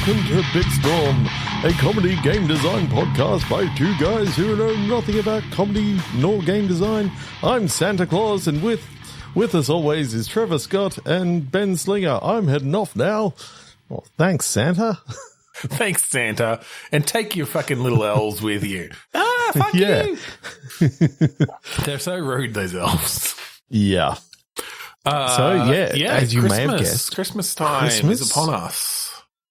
welcome to Bitstorm, a comedy game design podcast by two guys who know nothing about comedy nor game design. I'm Santa Claus, and with us always is Trevor Scott and Ben Slinger. I'm heading off now. Well, thanks, Santa. Thanks, Santa. And take your fucking little elves with you. Fuck you. They're so rude, those elves. Yeah. As you may have guessed, Christmas time is upon us.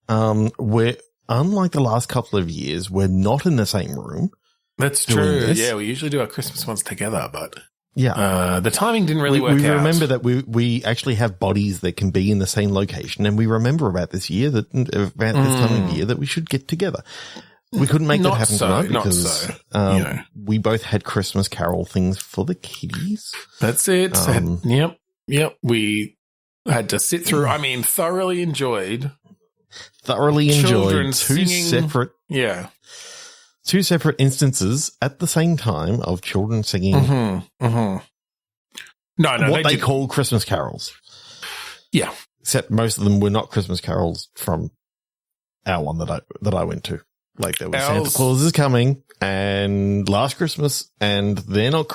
We're, unlike the last couple of years, we're not in the same room. That's true. Yeah, we usually do our Christmas ones together, but the timing didn't really work out. We remember that we actually have bodies that can be in the same location, and we remember about this time of year that we should get together. We couldn't make that happen tonight because we both had Christmas Carol things for the kiddies. That's it. Yep. We had to sit through. I mean, thoroughly enjoyed two singing. separate instances at the same time of children singing. What they call Christmas carols. Yeah, except most of them were not Christmas carols from our one that I went to. Like there was Santa Claus is coming and Last Christmas, and they're not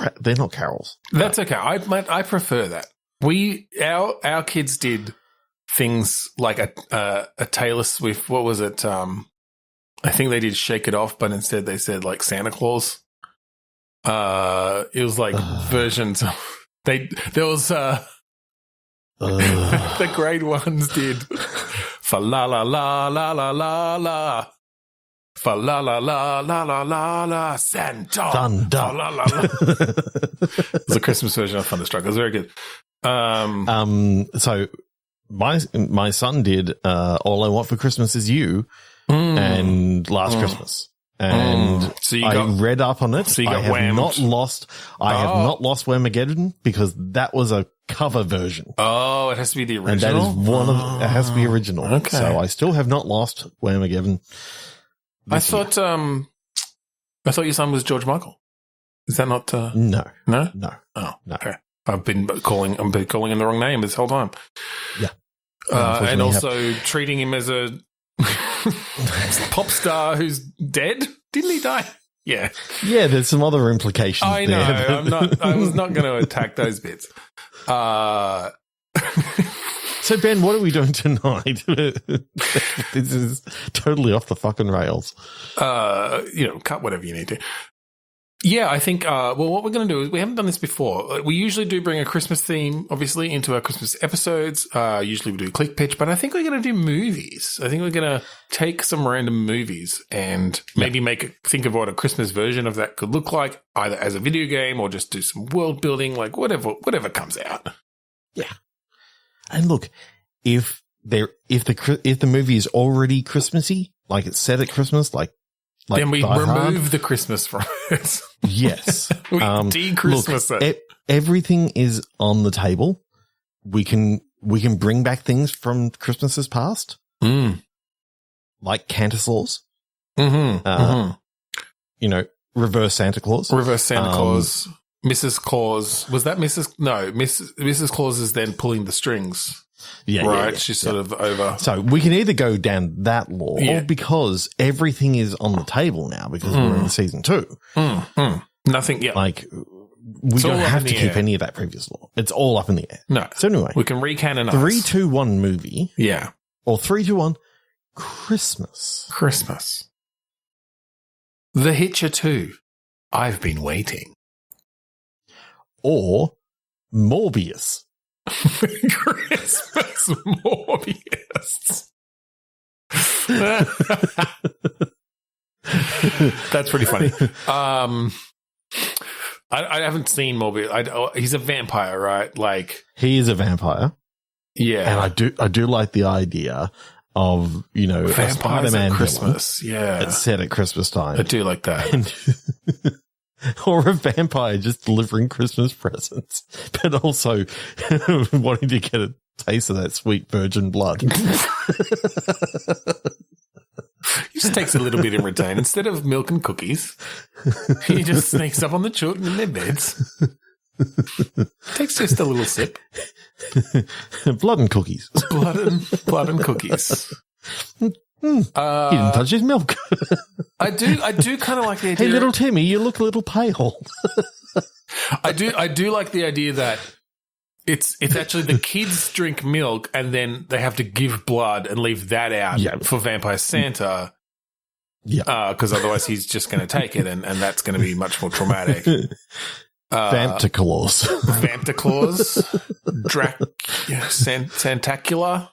carols. That's okay. I prefer that. Our kids did things like a Taylor Swift. What was it? I think they did Shake It Off, but instead they said like Santa Claus. It was like versions of there was the grade ones did fa la la la la la la la. Fa la la la la la la la Santa. Thunder. Fa la la la. It was a Christmas version of Thunderstruck. It was very good. So my son did All I Want for Christmas Is You and Last Christmas. And so I read up on it. So you got I have whammed. not lost Whamageddon because that was a cover version. Oh, it has to be the original. And that is it has to be original. Okay. So I still have not lost Whamageddon. I thought your son was George Michael. Is that not No. No? No. Oh, no. Okay. I've been calling him the wrong name this whole time. Yeah. And also treating him as a pop star who's dead. Didn't he die? Yeah. Yeah, there's some other implications I know. I was not going to attack those bits. So, Ben, what are we doing tonight? This is totally off the fucking rails. Cut whatever you need to. Yeah, I think, what we're going to do is we haven't done this before. We usually do bring a Christmas theme, obviously, into our Christmas episodes. Usually we do click pitch, but I think we're going to do movies. I think we're going to take some random movies and maybe think of what a Christmas version of that could look like, either as a video game or just do some world building, like whatever comes out. Yeah. And look, if the movie is already Christmassy, like it's set at Christmas, like then we remove Hard, the Christmas from it. Yes. We de-Christmas it. Everything is on the table. We can bring back things from Christmases past. Like Cantasaurs. Reverse Santa Claus. Reverse Santa Claus. Mrs. Claus. Was that Mrs. No, Mrs. Claus is then pulling the strings. Yeah, right. Yeah, She's sort of over. So we can either go down that law or because everything is on the table now because we're in season 2. Nothing. Yeah. Like we don't have to keep any of that previous law. It's all up in the air. No. So anyway, we can recanonize. 3, 2, 1 movie. Yeah. Or 3, 2, 1 Christmas. The Hitcher 2. I've been waiting. Or Morbius. Christmas Morbius. That's pretty funny. I haven't seen Morbius. He's a vampire, right? Like he is a vampire. Yeah, and I do like the idea of a Spider-Man Christmas. Yeah, it's set at Christmas time. I do like that. Or a vampire just delivering Christmas presents, but also wanting to get a taste of that sweet virgin blood. He just takes a little bit in return. Instead of milk and cookies, he just sneaks up on the children in their beds. Takes just a little sip. Blood and cookies. Blood and cookies. He didn't touch his milk. I do kind of like the idea. Hey, little Timmy, you look a little pale. I do like the idea that it's actually the kids drink milk and then they have to give blood and leave that out for Vampire Santa. Yeah. Because otherwise he's just going to take it and that's going to be much more traumatic. Vampta Claus. Vampta Claus. Santacular.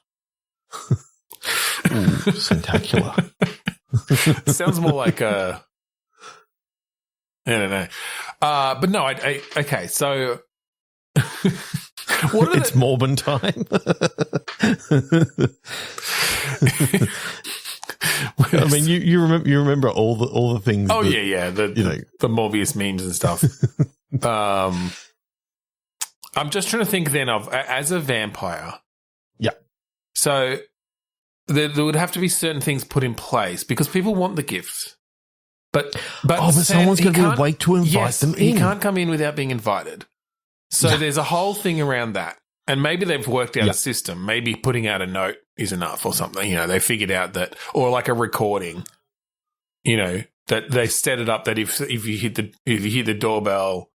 Ooh, Santacular. Sounds more like I don't know. But no, okay, so what it's Morbin time. I mean, you remember all the things. Oh, the Morbius memes and stuff. I'm just trying to think then of as a vampire. Yeah. So there would have to be certain things put in place because people want the gifts. But someone's going to be awake to invite them in. He can't come in without being invited. So there's a whole thing around that. And maybe they've worked out a system. Maybe putting out a note is enough or something. You know, they figured out that, or like a recording, you know, that they set it up that if you hit the doorbell,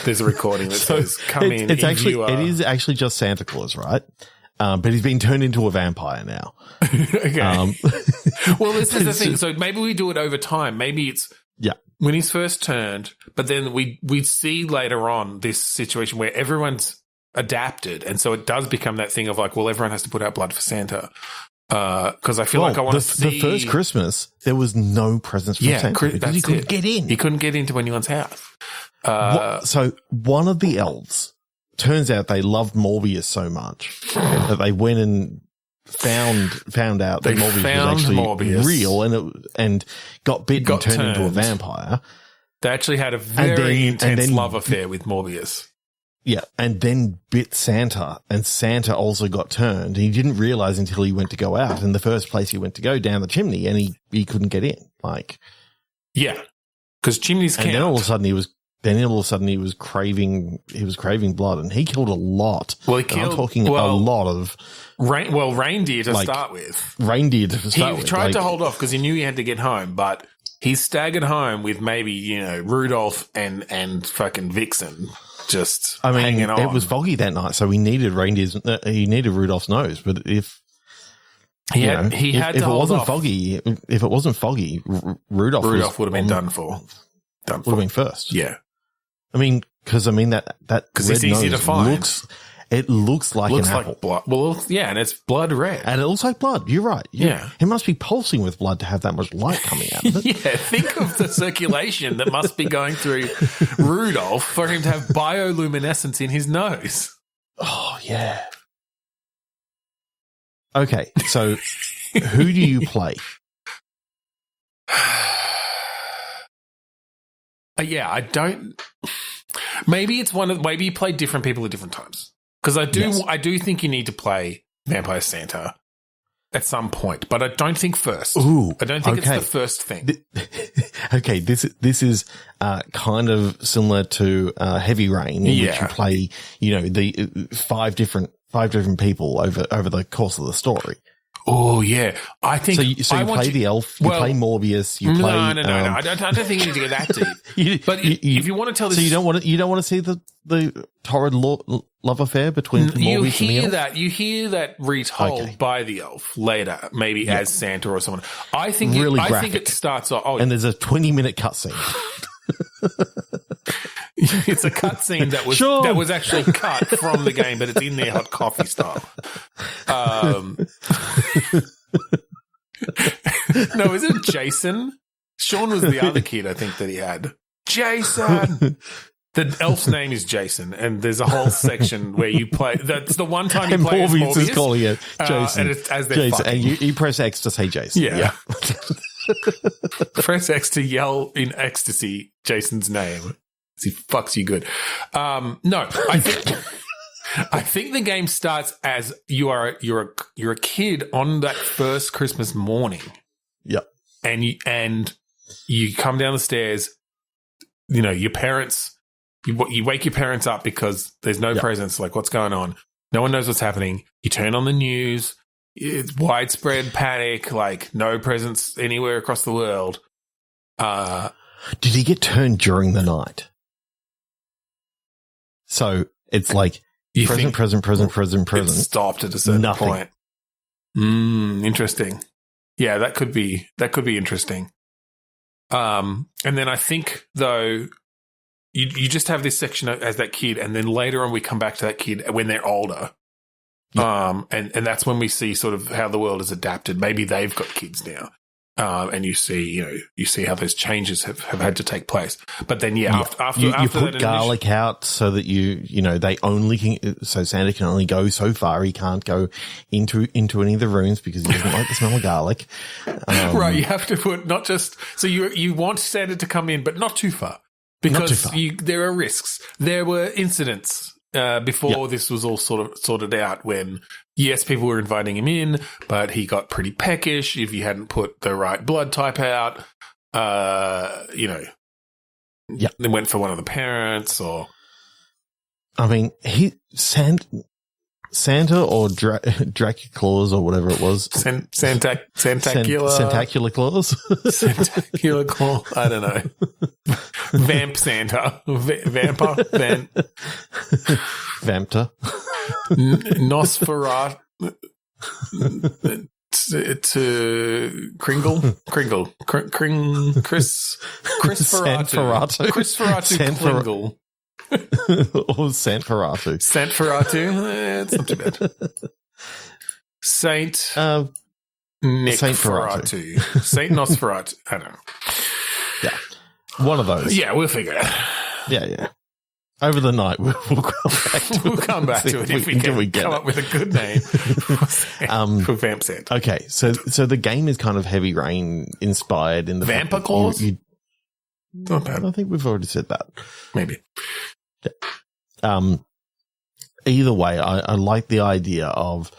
there's a recording that says, come in. It is actually just Santa Claus, right? But he's been turned into a vampire now. Okay. Well, this is the thing. So maybe we do it over time. Maybe it's when he's first turned, but then we see later on this situation where everyone's adapted, and so it does become that thing of like, well, everyone has to put out blood for Santa. Because I feel like I want to see the first Christmas there was no presents for Santa because he couldn't get in. He couldn't get into anyone's house. So one of the elves. Turns out they loved Morbius so much that they went and found out that Morbius was actually real and got bitten and turned into a vampire. They actually had a very intense love affair with Morbius. Yeah, and then bit Santa, and Santa also got turned. He didn't realize until he went to go out. In the first place he went to go down the chimney, and he couldn't get in. Because chimneys can't. And then all of a sudden he was craving blood, and he killed a lot. Well, he killed, I'm talking a lot of reindeer to start with. Reindeer to start with. He tried to hold off because he knew he had to get home, but he staggered home with maybe Rudolph and fucking Vixen just hanging on. It was foggy that night, so he needed reindeers. He needed Rudolph's nose, but if it wasn't foggy, Rudolph would have been done for. Would have been first. Yeah. I mean, because that red it's easy to find. Looks like an apple. Blood. Well, yeah, and it's blood red. And it looks like blood. You're right. Yeah. It must be pulsing with blood to have that much light coming out of it. Yeah, think of the circulation that must be going through Rudolph for him to have bioluminescence in his nose. Oh, yeah. Okay, so who do you play? I don't. Maybe you play different people at different times. Because I do think you need to play Vampire Santa at some point, but I don't think first. Ooh, I don't think it's the first thing. Okay, this is kind of similar to Heavy Rain, in which you play, the five different people over the course of the story. Oh yeah, I think so. You play the elf, you play Morbius, you play. No. I don't think you need to go that deep. If you want to tell this, so you don't want to see the torrid love affair between Morbius and the elf. You hear that retold by the elf later, maybe as Santa or someone. I think it starts off. And there's a 20-minute cutscene. It's a cutscene that was actually cut from the game, but it's in there hot coffee style. No, is it Jason? Sean was the other kid I think that he had. Jason. The elf's name is Jason, and there's a whole section where you play. That's the one time you play as Morbius. Is calling it Jason. And it's as they're Jason, fucking. And you press X to say Jason. Yeah. Press X to yell in ecstasy Jason's name. He fucks you good. No, I think the game starts as you're a kid on that first Christmas morning. Yep. And you come down the stairs. Your parents. You wake your parents up because there's no presents. Like, what's going on? No one knows what's happening. You turn on the news. it's widespread panic, like no presents anywhere across the world. Did he get turned during the night? So it's like present. It stopped at a certain point. Interesting. Yeah, that could be interesting. And then I think though, you just have this section as that kid, and then later on we come back to that kid when they're older. Yeah. And that's when we see sort of how the world has adapted. Maybe they've got kids now. And you see how those changes have had to take place. But then, after you put garlic out so that they only can, so Santa can only go so far. He can't go into any of the rooms because he doesn't like the smell of garlic. Right. You have to put not just, so you want Santa to come in, but not too far because there are risks. There were incidents before this was all sort of sorted out when, yes, people were inviting him in, but he got pretty peckish if you hadn't put the right blood type out. They went for one of the parents or... I mean, Santa or Dracula Claus or whatever it was. Santacular Claus? Santacular Claus. I don't know. Vamp Santa. Vampa. Vampta. Nosferatu. Chris Ferratu. Chris Ferratu Kringle. Or Santferatu. It's not too bad. Saint Ferratu. Saint Nosferatu. I don't know. Yeah. One of those. Yeah, we'll figure it out. Yeah. Over the night, we'll come back to it. If we can come up with a good name for Vamp Santa. Okay, so the game is kind of Heavy Rain inspired in the Vampta Claus? Not bad. I think we've already said that. Maybe. Either way, I like the idea of,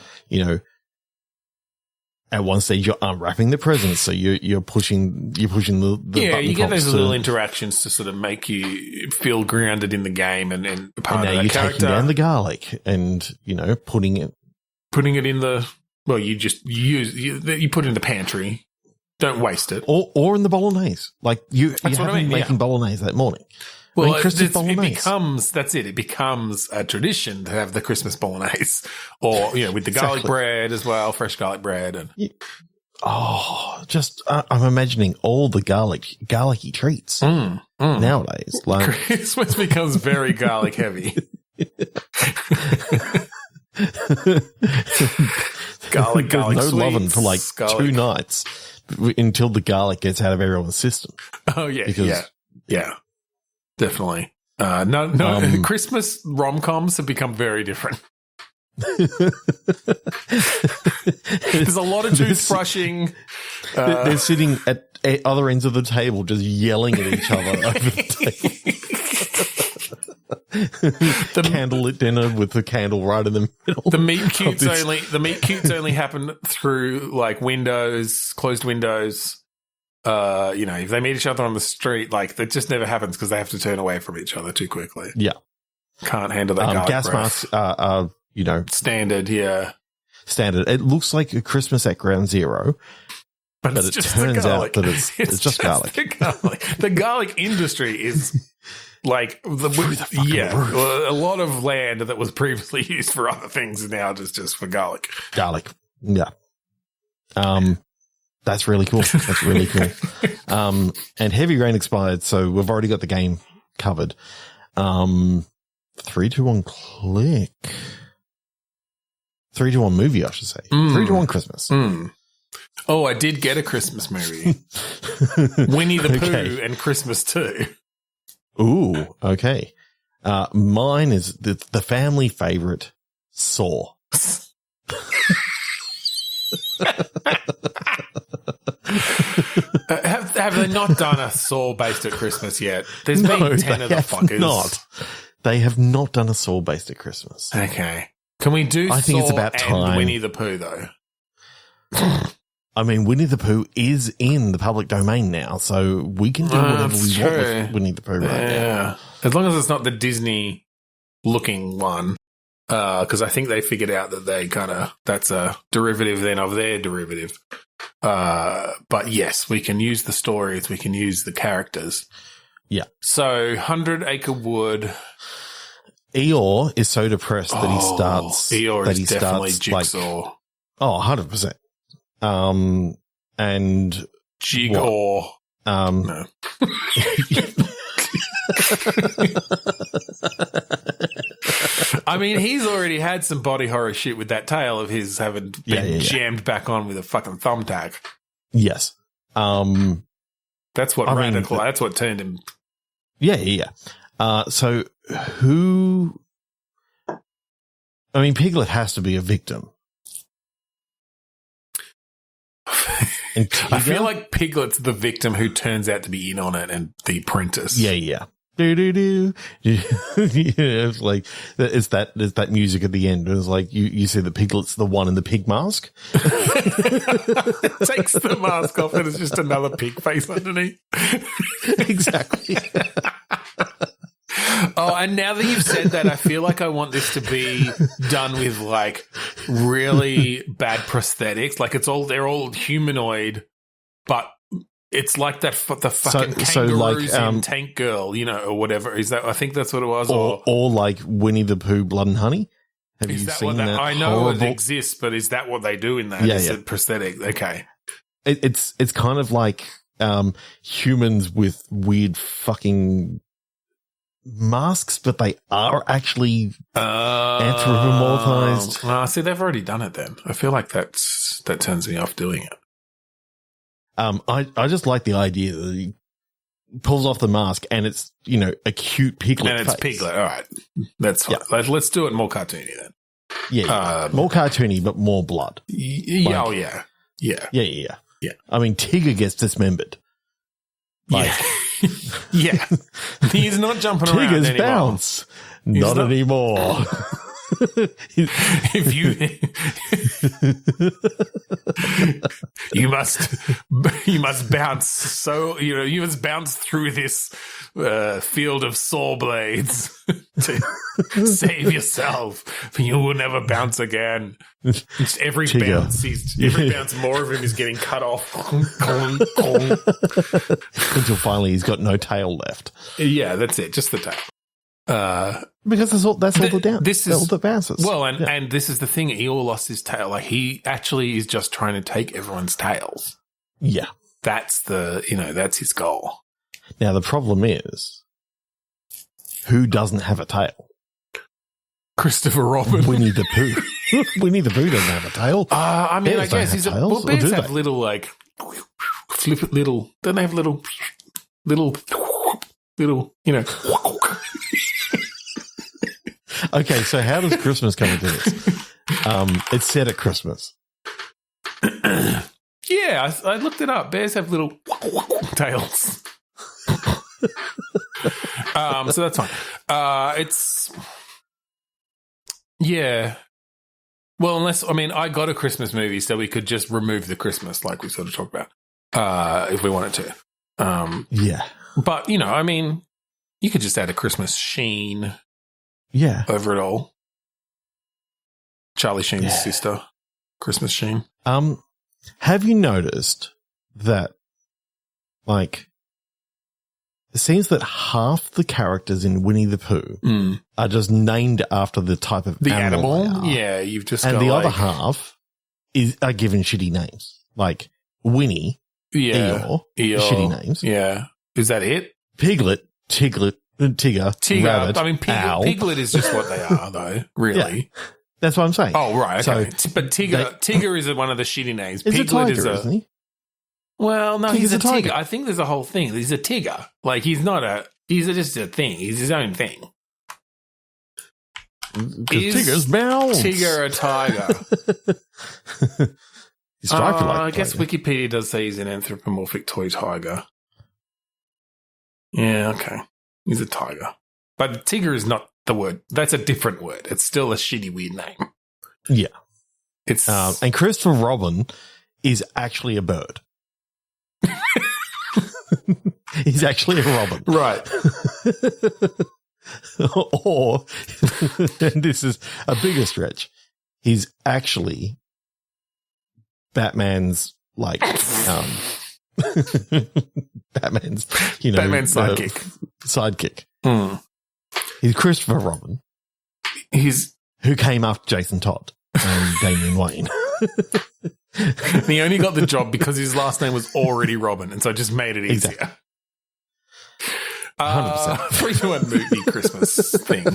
at one stage you're unwrapping the presents, so you're pushing the button you get those little interactions to sort of make you feel grounded in the game and part of that character. Taking down the garlic and putting it in the you put it in the pantry. Don't waste it, or in the bolognese. Like you have been making bolognese that morning. Well, it becomes a tradition to have the Christmas bolognese, or with the garlic bread as well, fresh garlic bread, and I'm imagining all the garlicky treats nowadays. Like Christmas becomes very garlic heavy. garlic no sweets, loving for like garlic. 2 nights until the garlic gets out of everyone's system. Oh yeah, yeah. Definitely. No. Christmas rom-coms have become very different. There's a lot of toothbrushing. They're sitting at other ends of the table just yelling at each other over the table. Candlelit dinner with the candle right in the middle. The meet cutes only happen through like closed windows. If they meet each other on the street, like that just never happens because they have to turn away from each other too quickly. Yeah. Can't handle that gas breath. masks are standard. Yeah. Standard. It looks like a Christmas at Ground Zero, but it turns out that it's just garlic. The garlic industry is like a lot of land that was previously used for other things is now just for garlic. Garlic. Yeah. That's really cool. And Heavy Rain expired, so we've already got the game covered. 3, 2, 1 click. 3, 2, 1 movie, I should say. 3, 2, 1 Christmas. Oh, I did get a Christmas movie. Winnie the Pooh and Christmas too. Ooh, okay. Mine is the family favorite, Saw. Have they not done a Saw based at Christmas yet? There's been 10 of the fuckers. They have not done a Saw based at Christmas. Okay. Can we do I think Saw it's about time. and Winnie the Pooh, though? I mean, Winnie the Pooh is in the public domain now, so we can do whatever we want with Winnie the Pooh right now. As long as it's not the Disney-looking one. because I think they figured out that that's a derivative then of their derivative. But yes, we can use the stories, we can use the characters. Yeah. So 100 Acre Wood. Eeyore is so depressed that he starts. Eeyore that is definitely Jigsaw. 100%. And Jig-Aw. No. I mean, he's already had some body horror shit with that tail of his having been jammed back on with a fucking thumbtack. Yes. That's what radical. That's what turned him. Yeah. So who? I mean, Piglet has to be a victim. I feel like Piglet's the victim who turns out to be in on it and the apprentice. Yeah. Do. It's like it's that music at the end. It's like you see the Piglet's the one in the pig mask. Takes the mask off and it's just another pig face underneath. Exactly. Oh, and now that you've said that, I feel like I want this to be done with like really bad prosthetics. Like they're all humanoid, but it's like the fucking kangaroos in Tank Girl, or whatever. Is that? I think that's what it was. Or like Winnie the Pooh, Blood and Honey. Have you seen that? I know it exists, but is that what they do in that? Is it prosthetic? Okay. It's kind of like humans with weird fucking masks, but they are actually anthropomorphized. See, they've already done it then. I feel like that turns me off doing it. I just like the idea that he pulls off the mask and it's, a cute Piglet and it's face. Piglet. All right. That's fine. Yeah. Let's do it more cartoony then. Yeah. More cartoony, but more blood. Yeah. Yeah. I mean, Tigger gets dismembered. Yeah. He's not jumping around Tigger's anymore. Bounce. Not anymore. If you must bounce. So you must bounce through this field of saw blades to save yourself. You will never bounce again. Every bounce, more of him is getting cut off until finally he's got no tail left. Yeah, that's it. Just the tail. Because that's all the bounces. Well, and this is the thing. Eeyore lost his tail. Like he actually is just trying to take everyone's tails. Yeah, that's that's his goal. Now the problem is, who doesn't have a tail? Christopher Robin, Winnie the Pooh. Winnie the Pooh doesn't have a tail. I mean, I guess he's tails, bears have little like flip it little. Don't they have little? Okay, so how does Christmas come into this? It's set at Christmas. Yeah, I looked it up. Bears have little tails. So that's fine. Well, I got a Christmas movie, so we could just remove the Christmas, like we sort of talked about, if we wanted to. Yeah. But, you could just add a Christmas sheen over it all. Charlie Sheen's sister, Christmas Sheen. Have you noticed that, it seems that half the characters in Winnie the Pooh are just named after the type of animal? Yeah, you've just and the other half are given shitty names. Like Winnie, Eeyore, shitty names. Yeah. Is that it? Piglet, Tigger, Rabbit, I mean, Owl. Piglet is just what they are, though, really. Yeah, that's what I'm saying. Oh, right, okay. But Tigger is one of the shitty names. It's Piglet a tiger, isn't he? Well, no, he's a tiger. Tigger. I think there's a whole thing. He's a Tigger. Like, he's just a thing. He's his own thing. Because Tigger's bounce. Tigger a tiger? He's striped like I guess Wikipedia does say he's an anthropomorphic toy tiger. Yeah, okay. He's a tiger. But Tigger is not the word. That's a different word. It's still a shitty, weird name. Yeah. It's and Christopher Robin is actually a bird. He's actually a robin. Right. or, and this is a bigger stretch, he's actually Batman's, like, Batman's, Batman's sidekick. Hmm. He's Christopher Robin. Who came after Jason Todd and Damian Wayne. He only got the job because his last name was already Robin, and so it just made it easier. Exactly. 100%. 3-2-1 movie Christmas thing.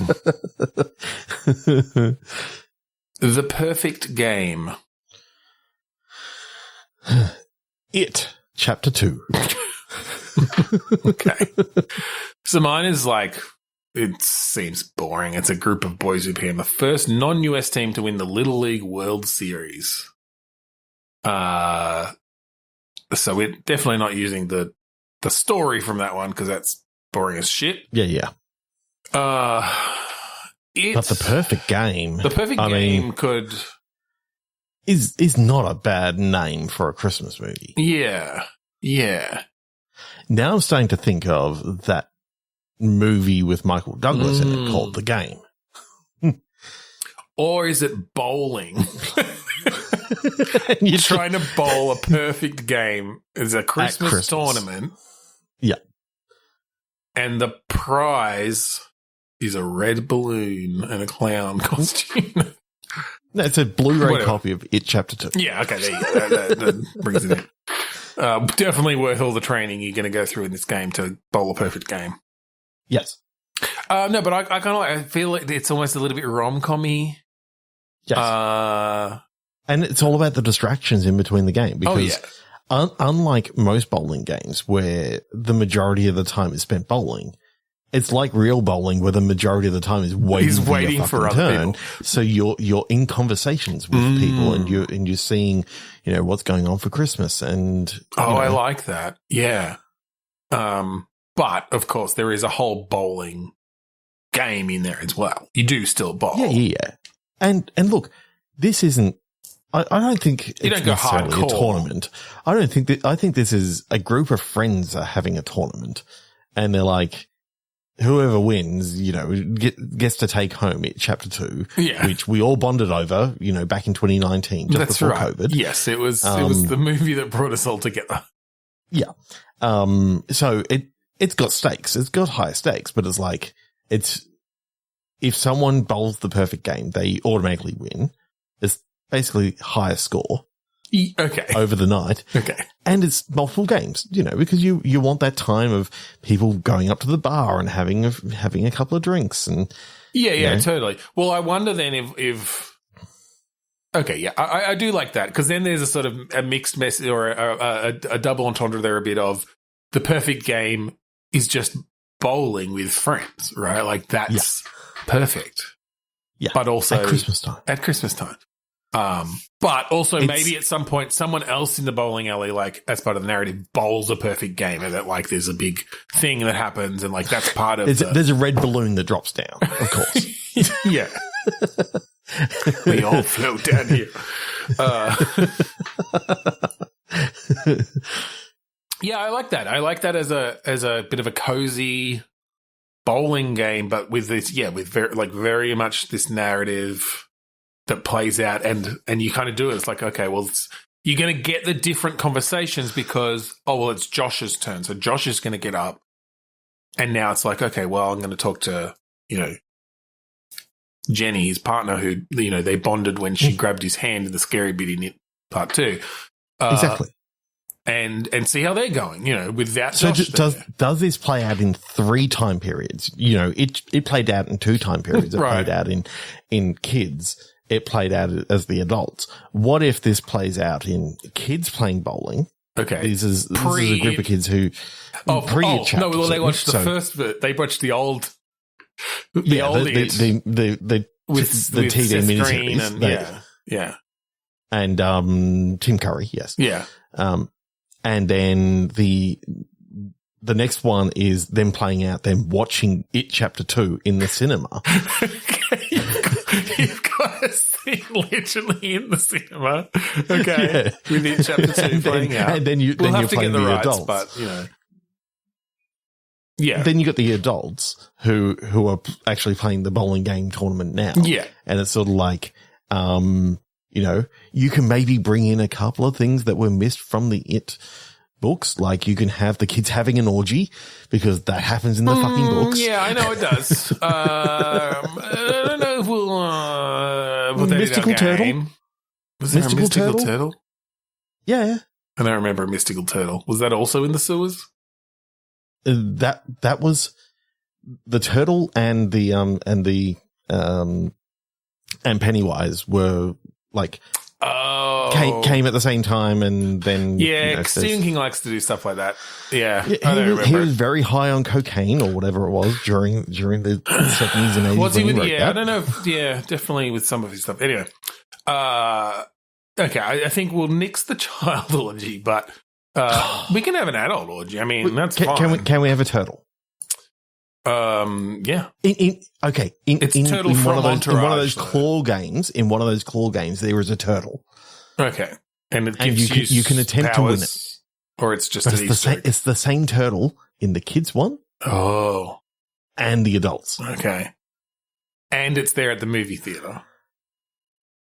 The perfect game. It, Chapter 2. Okay. So mine is like, it seems boring. It's a group of boys who became the first non-US team to win the Little League World Series. So we're definitely not using the story from that one because that's boring as shit. Yeah. But the perfect game. The perfect game could is not a bad name for a Christmas movie. Yeah. Now I'm starting to think of that movie with Michael Douglas in it called The Game. Or is it bowling? You're trying to bowl a perfect game. It's a Christmas tournament. Yeah. And the prize is a red balloon and a clown costume. That's a Blu-ray copy of It Chapter 2. Yeah, okay, there you go. That brings it in. Definitely worth all the training you're going to go through in this game to bowl a perfect game. Yes. No, but I kind of I feel like it's almost a little bit rom-com-y. Yes. And it's all about the distractions in between the game because unlike most bowling games where the majority of the time is spent bowling, it's like real bowling where the majority of the time is waiting for other turn. People. So you're in conversations with people and you're seeing, what's going on for Christmas and I like that. Yeah. But of course there is a whole bowling game in there as well. You do still bowl. Yeah. And look, this isn't I don't think it's necessarily a tournament. I think this is a group of friends are having a tournament and they're like, whoever wins, gets to take home It Chapter 2, which we all bonded over, back in 2019, just before COVID. Yes, it was the movie that brought us all together. Yeah. So it's got stakes. It's got higher stakes, but it's like, if someone bowls the perfect game, they automatically win. It's basically higher score. Okay. Over the night. Okay. And it's multiple games, because you want that time of people going up to the bar and having a couple of drinks and. Yeah, totally. Well, I wonder then if okay, yeah, I do like that because then there's a sort of a mixed message or a double entendre there a bit of the perfect game is just bowling with friends, right? Like that's perfect. Yeah. But also at Christmas time. But also maybe at some point someone else in the bowling alley, like as part of the narrative, bowls a perfect game and that like there's a big thing that happens and like that's part of there's a red balloon that drops down, of course. Yeah. We all float down here. Yeah, I like that. I like that as a bit of a cozy bowling game, but with this, with very much this narrative that plays out, and you kind of do it. It's like, okay, well, you're going to get the different conversations because, it's Josh's turn, so Josh is going to get up, and now it's like, okay, well, I'm going to talk to Jenny, his partner, who they bonded when she grabbed his hand in the scary bit in Part 2, exactly. And see how they're going, with that. So Josh does this play out in 3 time periods? It played out in 2 time periods. It played out in kids. It played out as the adults. What if this plays out in kids playing bowling? Okay. This is a group of kids who no, well, they watched the first bit. They watched the old with the TV miniseries. And Tim Curry, yes. Yeah. And then the next one is them playing out, them watching It Chapter 2 in the cinema. You've got a scene literally in the cinema. Okay. Yeah. With It Chapter 2 playing out. And then you're have to playing get the rights, adults. But, Yeah. then you got the adults who are actually playing the bowling game tournament now. Yeah. And it's sort of like, you know, you can maybe bring in a couple of things that were missed from the It books. Like you can have the kids having an orgy because that happens in the fucking books. Yeah, I know it does. I don't know if we'll put that Mystical in our turtle? game. Was there a mystical turtle? Yeah. I don't remember a mystical turtle. Was that also in the sewers? That was the turtle and Pennywise were like came at the same time, and then Stephen King likes to do stuff like that. Yeah, he was very high on cocaine or whatever it was during the 70s and 80s. Was he when with? he wrote Yeah, that. I don't know. Definitely with some of his stuff. Anyway, okay, I think we'll nix the child orgy, but we can have an adult orgy. I mean, that's fine. Can we have a turtle? Yeah. It's turtle in from one of Entourage, those claw games. In one of those claw games, there is a turtle. Okay, and it gives you can attempt to win it, or it's just it's the same turtle in the kids one. Oh, and the adults. Okay, and it's there at the movie theater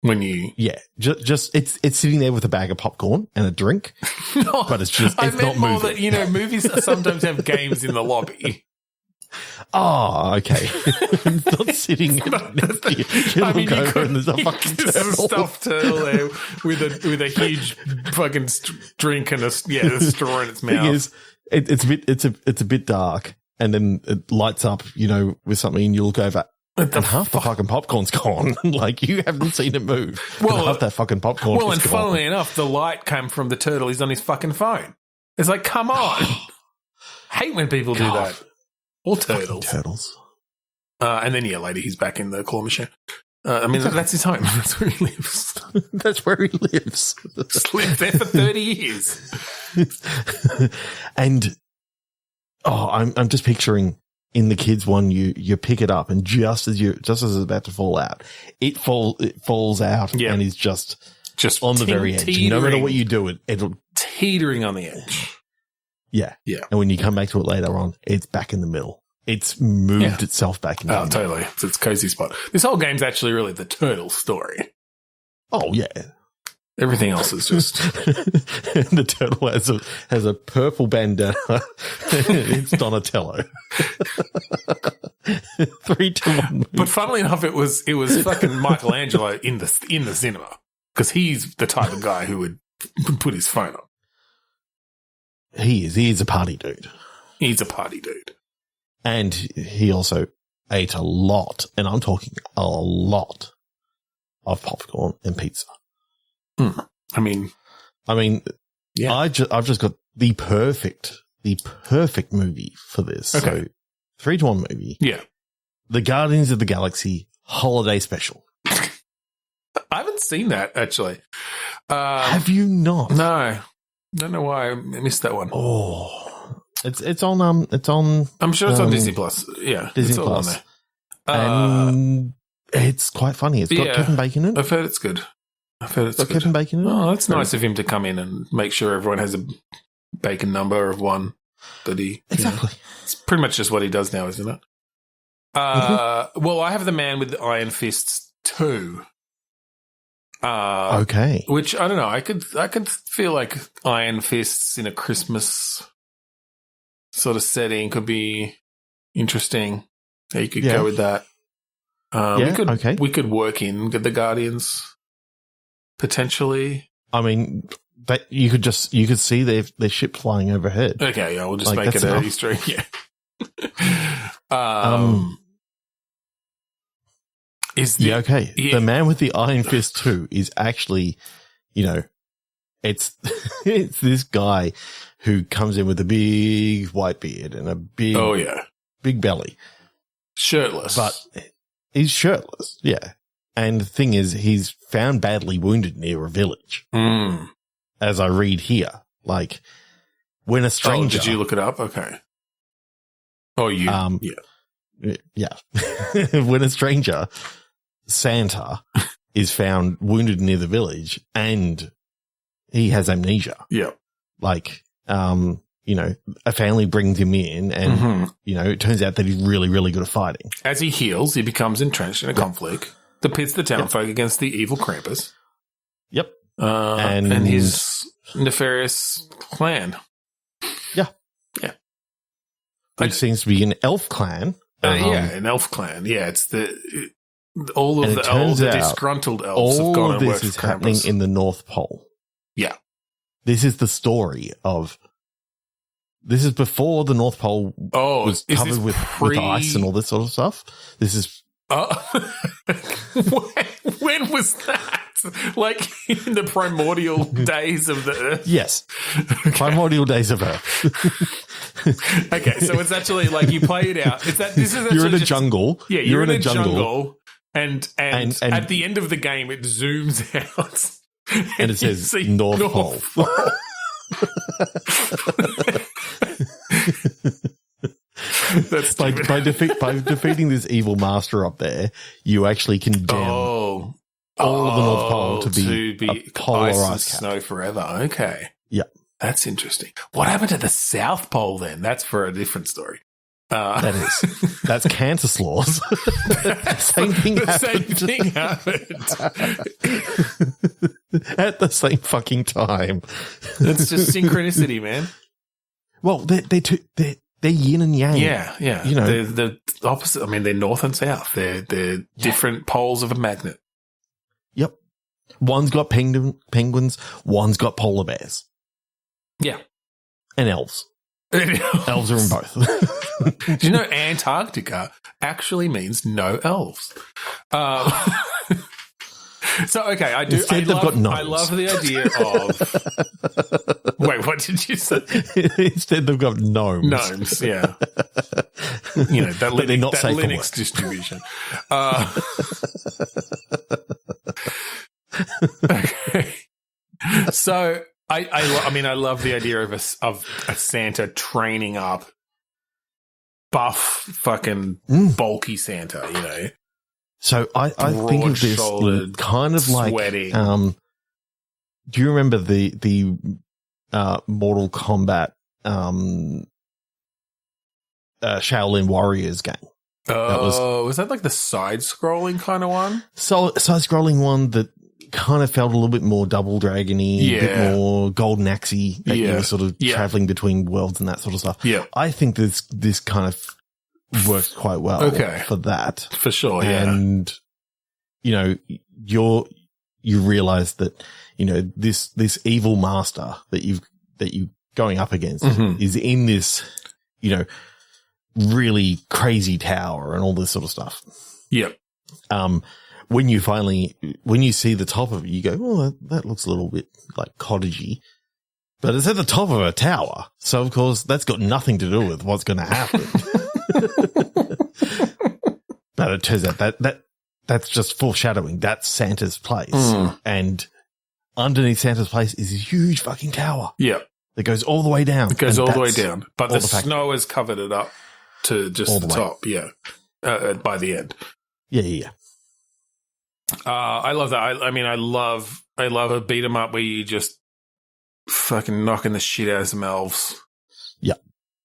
when you just it's sitting there with a bag of popcorn and a drink. No, but it's not more moving. that movies sometimes have games in the lobby. Oh, okay. It's not sitting next to you. You look over and there's a fucking turtle. Stuffed turtle there with a huge fucking drink and a straw in its mouth. It's a bit dark, and then it lights up, with something, and you look over, and half the fucking popcorn's gone. Like, you haven't seen it move. Well, half that fucking popcorn is gone. Funnily enough, the light came from the turtle. He's on his fucking phone. It's like, come on. Hate when people do that. Or turtles. And then, later he's back in the claw machine. That's his home. That's where he lives. That's where he lives. Just lived there for 30 years. And, I'm just picturing in the kids one, you pick it up, and just as it's about to fall out, it falls out and is just on the very edge. No matter what you do, it'll teetering on the edge. Yeah. And when you come back to it later on, it's back in the middle. It's moved itself back in the middle. Totally. It's its cozy spot. This whole game's actually really the turtle story. Oh, yeah. Everything else is just... The turtle has a purple bandana. It's Donatello. 3, 2, 1. But funnily enough, it was fucking Michelangelo in the cinema, because he's the type of guy who would put his phone on. He is a party dude. He's a party dude. And he also ate a lot, and I'm talking a lot, of popcorn and pizza. I mean, yeah. I've just got the perfect movie for this. Okay. So 3 to 1 movie. Yeah. The Guardians of the Galaxy Holiday Special. I haven't seen that, actually. Have you not? No. Don't know why I missed that one. Oh, it's on. I'm sure it's on Disney Plus. Yeah, Disney Plus. And it's quite funny. It's got Kevin Bacon in it. I've heard it's good. Kevin Bacon in it. Oh, that's nice of him to come in and make sure everyone has a Bacon number of one. That he exactly. It's pretty much just what he does now, isn't it? Well, I have the Man with the Iron Fists 2. Okay. Which I don't know. I could feel like Iron Fists in a Christmas sort of setting could be interesting. You could go with that. We could work in the Guardians potentially. I mean, that you could see their ship flying overhead. Okay, yeah, we'll just make it an Easter egg. Yeah. The Man with the Iron Fist 2 is actually, it's this guy who comes in with a big white beard and a big big belly, shirtless. But he's shirtless, yeah. And the thing is, he's found badly wounded near a village. As I read here, like when a stranger. Oh, did you look it up? Okay. Oh, you. Yeah. When a stranger, Santa, is found wounded near the village and he has amnesia. Yeah. Like, a family brings him in and, it turns out that he's really, really good at fighting. As he heals, he becomes entrenched in a conflict that pits the townfolk against the evil Krampus. Yep. And his nefarious clan. Yeah. Yeah. Which seems to be an elf clan. An elf clan. Yeah, it's all of the disgruntled elves have gone and worked for Krampus. All of this is happening in the North Pole. Yeah. This is the story of... This is before the North Pole was covered with ice and all this sort of stuff. This is... when was that? Like in the primordial days of the Earth? Yes. Okay. Primordial days of Earth. Okay, so it's actually like you play it out. You're in a jungle. Yeah, you're in a jungle. And at the end of the game, it zooms out. And it says North Pole. That's by defeating this evil master up there, you actually condemn all the North Pole to be a polar ice cap. Snow forever. Okay. Yeah. That's interesting. What happened to the South Pole then? That's for a different story. That's cancer slaws. Same thing happened. At the same fucking time. That's just synchronicity, man. Well, they're yin and yang. Yeah. They're the opposite. I mean, they're north and south. They're different poles of a magnet. Yep. One's got penguins. One's got polar bears. Yeah. And elves. Elves are in both. Do you know Antarctica actually means no elves? So, okay, I do. Instead, they've got gnomes. I love the idea of... Wait, what did you say? Instead, they've got gnomes. Gnomes, yeah. That Linux distribution. Okay. So, I love the idea of a Santa training up buff, fucking bulky Santa, So I think of this kind of like, sweating. Do you remember the Mortal Kombat Shaolin Warriors game? Was that like the side-scrolling kind of one? So side-scrolling one that kind of felt a little bit more Double Dragon-y, a bit more Golden Axe-y, you were sort of traveling between worlds and that sort of stuff. Yeah. I think this kind of works quite well for that. For sure, and, you realize that, this evil master that you going up against is in this, really crazy tower and all this sort of stuff. Yep. When you see the top of it, you go, oh, that looks a little bit like cottagey. But it's at the top of a tower. So, of course, that's got nothing to do with what's going to happen. But it turns out that's just foreshadowing. That's Santa's place. And underneath Santa's place is a huge fucking tower. Yeah. That goes all the way down. It goes all the way down. But the snow has covered it up to just the top. Yeah. By the end. Yeah. I love that. I love a beat 'em up where you just fucking knocking the shit out of some elves. Yeah.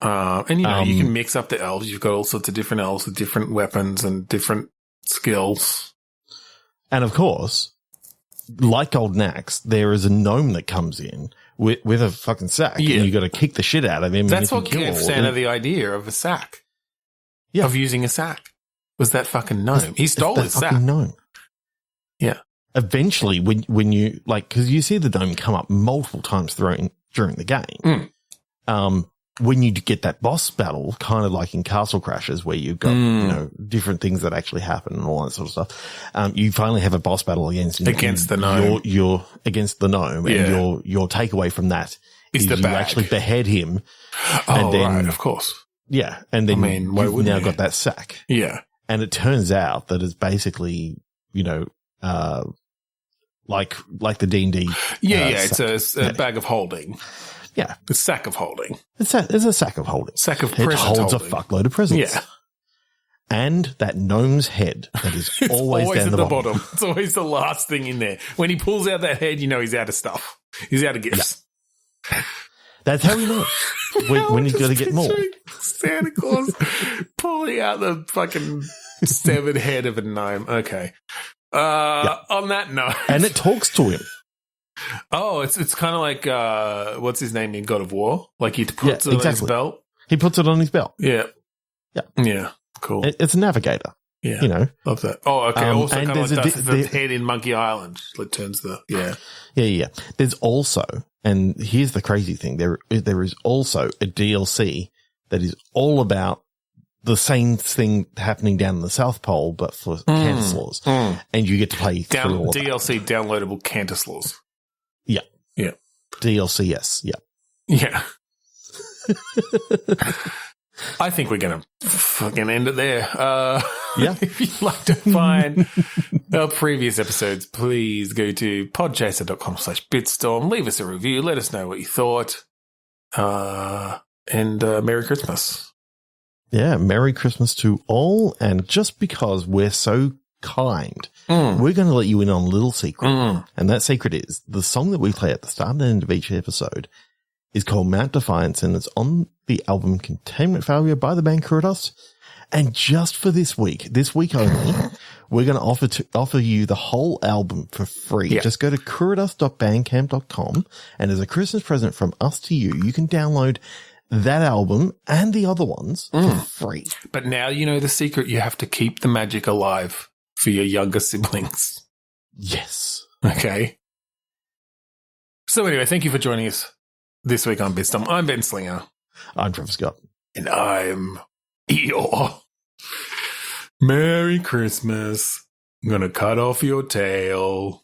And you can mix up the elves. You've got all sorts of different elves with different weapons and different skills. And of course, like Golden Axe, there is a gnome that comes in with a fucking sack. Yeah. And you got to kick the shit out of him. That's what gave Santa the idea of a sack. Yeah. Of using a sack. Was that fucking gnome. He stole his sack. Gnome. Yeah. Eventually, when you, because you see the gnome come up multiple times during the game. When you get that boss battle, kind of like in Castle Crashers, where you've got, different things that actually happen and all that sort of stuff. You finally have a boss battle against the gnome. You're against the gnome, and your takeaway from that is you actually behead him. And then, right, of course. Yeah. And then you've now got that sack. Yeah. And it turns out that it's basically, like the D&D. It's a bag of holding. Yeah. A sack of holding. It's a sack of holding. Sack of presents. It holds holding. a fuckload of presents. Yeah. And that gnome's head that is always down at the bottom. It's always the last thing in there. When he pulls out that head, he's out of stuff. He's out of gifts. Yeah. That's how we know when he's going to get more. Santa Claus pulling out the fucking severed head of a gnome. Okay. On that note. And it talks to him. Oh, it's kind of like, what's his name in God of War? Like he puts it on his belt. He puts it on his belt. Yeah. Yeah. Yeah. Cool. It's a navigator. Yeah. You know. Love that. Oh, okay. Also and kind of like there's the head in Monkey Island. It turns the, yeah. Yeah. There's also, and here's the crazy thing, there is also a DLC that is all about the same thing happening down in the South Pole, but for Cantislaws. And you get to play through all DLC downloadable Cantislaws. Yeah. Yeah. DLCS. Yeah. Yeah. I think we're going to fucking end it there. Yeah. If you'd like to find our previous episodes, please go to podchaser.com/bitstorm. Leave us a review. Let us know what you thought. And Merry Christmas. Yeah. Merry Christmas to all. And just because we're so kind, we're going to let you in on a little secret. And that secret is the song that we play at the start and end of each episode is called Mount Defiance, and it's on the album Containment Failure by the band Kuridos. And just for this week only, we're going to offer you the whole album for free. Yeah. Just go to kuridos.bandcamp.com, and as a Christmas present from us to you, you can download that album and the other ones for free. But now you know the secret. You have to keep the magic alive for your younger siblings. Yes. Okay. So anyway, thank you for joining us this week on Bitstorm. I'm Ben Slinger. I'm Trev Scott. And I'm Eeyore. Merry Christmas. I'm going to cut off your tail.